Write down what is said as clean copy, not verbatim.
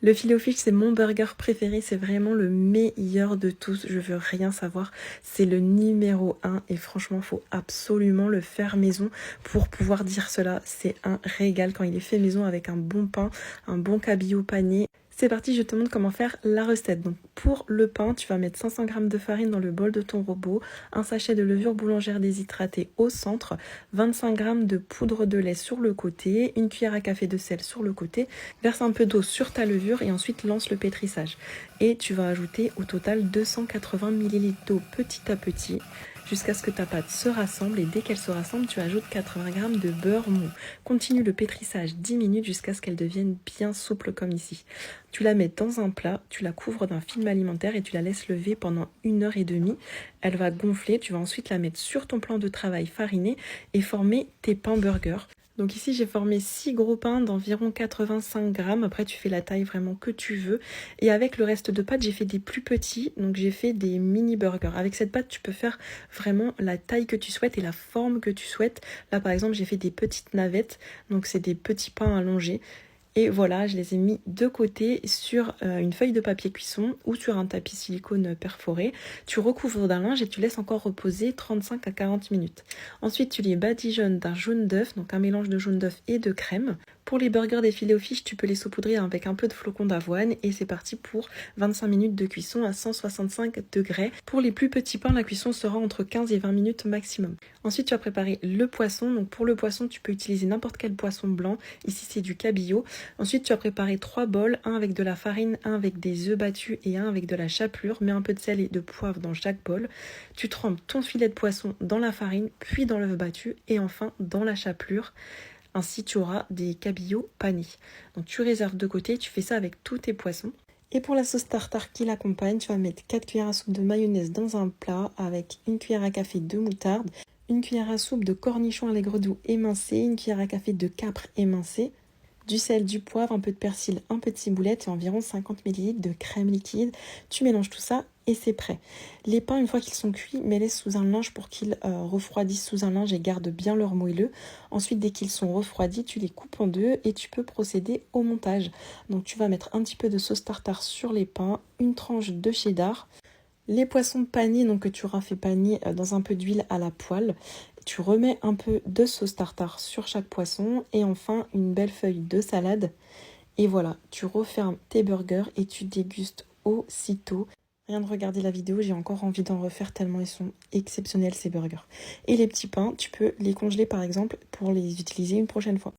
Le Filet-O-Fish, c'est mon burger préféré, c'est vraiment le meilleur de tous, je veux rien savoir. C'est le numéro 1 et franchement, faut absolument le faire maison pour pouvoir dire cela. C'est un régal quand il est fait maison avec un bon pain, un bon cabillaud pané. C'est parti, je te montre comment faire la recette. Donc pour le pain, tu vas mettre 500 g de farine dans le bol de ton robot, un sachet de levure boulangère déshydratée au centre, 25 g de poudre de lait sur le côté, une cuillère à café de sel sur le côté. Verse un peu d'eau sur ta levure et ensuite lance le pétrissage. Et tu vas ajouter au total 280 ml d'eau petit à petit jusqu'à ce que ta pâte se rassemble, et dès qu'elle se rassemble, tu ajoutes 80 g de beurre mou. Continue le pétrissage 10 minutes jusqu'à ce qu'elle devienne bien souple comme ici. Tu la mets dans un plat, tu la couvres d'un film alimentaire et tu la laisses lever pendant 1h30. Elle va gonfler, tu vas ensuite la mettre sur ton plan de travail fariné et former tes pains burgers. Donc ici j'ai formé 6 gros pains d'environ 85 g, après tu fais la taille vraiment que tu veux. Et avec le reste de pâte j'ai fait des plus petits, donc j'ai fait des mini burgers. Avec cette pâte tu peux faire vraiment la taille que tu souhaites et la forme que tu souhaites. Là par exemple j'ai fait des petites navettes, donc c'est des petits pains allongés. Et voilà, je les ai mis de côté sur une feuille de papier cuisson ou sur un tapis silicone perforé. Tu recouvres d'un linge et tu laisses encore reposer 35 à 40 minutes. Ensuite, tu les badigeonnes d'un jaune d'œuf, donc un mélange de jaune d'œuf et de crème. Pour les burgers des Filet-O-Fish, tu peux les saupoudrer avec un peu de flocons d'avoine et c'est parti pour 25 minutes de cuisson à 165 degrés. Pour les plus petits pains, la cuisson sera entre 15 et 20 minutes maximum. Ensuite, tu vas préparer le poisson. Donc pour le poisson, tu peux utiliser n'importe quel poisson blanc. Ici, c'est du cabillaud. Ensuite, tu as préparé 3 bols, un avec de la farine, un avec des œufs battus et un avec de la chapelure. Mets un peu de sel et de poivre dans chaque bol. Tu trempes ton filet de poisson dans la farine, puis dans l'œuf battu et enfin dans la chapelure. Ainsi, tu auras des cabillots panés. Donc tu réserves de côté, tu fais ça avec tous tes poissons. Et pour la sauce tartare qui l'accompagne, tu vas mettre 4 cuillères à soupe de mayonnaise dans un plat avec une cuillère à café de moutarde, une cuillère à soupe de cornichons allègre doux émincés, une cuillère à café de capre émincé, du sel, du poivre, un peu de persil, un peu de ciboulette et environ 50 ml de crème liquide. Tu mélanges tout ça et c'est prêt. Les pains, une fois qu'ils sont cuits, mets-les sous un linge pour qu'ils refroidissent sous un linge et gardent bien leur moelleux. Ensuite, dès qu'ils sont refroidis, tu les coupes en deux et tu peux procéder au montage. Donc tu vas mettre un petit peu de sauce tartare sur les pains, une tranche de cheddar, les poissons panés donc que tu auras fait paner dans un peu d'huile à la poêle. Tu remets un peu de sauce tartare sur chaque poisson et enfin une belle feuille de salade. Et voilà, tu refermes tes burgers et tu dégustes aussitôt. Rien de regarder la vidéo, j'ai encore envie d'en refaire tellement ils sont exceptionnels ces burgers. Et les petits pains, tu peux les congeler par exemple pour les utiliser une prochaine fois.